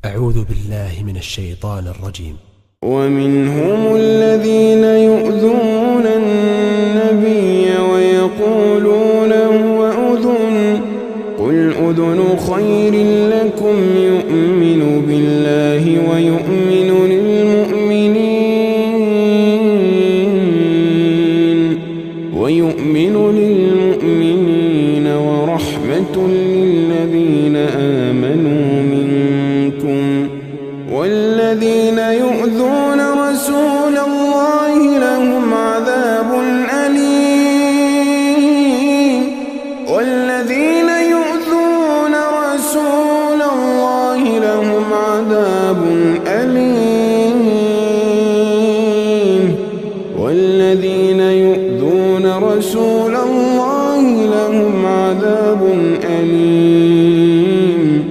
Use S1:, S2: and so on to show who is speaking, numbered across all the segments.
S1: أعوذ بالله من الشيطان الرجيم.
S2: ومنهم الذين يؤذون النبي ويقولون هو أذن قل أذن خير لكم يؤمن بالله ويؤمن للمؤمنين ورحمة للذين آمنوا منكم والذين يؤذون رسول الله لهم عذاب أليم والذين يؤذون رسول الله لهم عذاب أليم والذين يؤذون رسول الله لهم عذاب أليم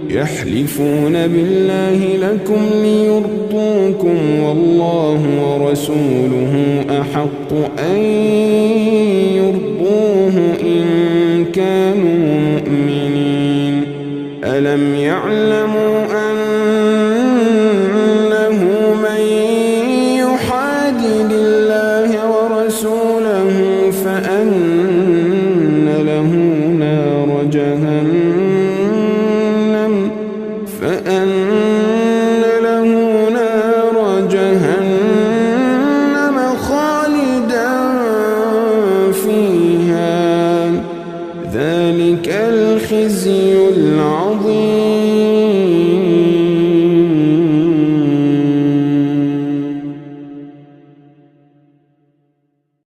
S2: يحلفون بالله لكم ليرضوكم والله ورسوله أحق أن يرضوه إن كانوا مؤمنين ألم يعلموا أنه من يحادد الله ورسوله فأن له نار جهنم خالدا فيها ذلك الخزي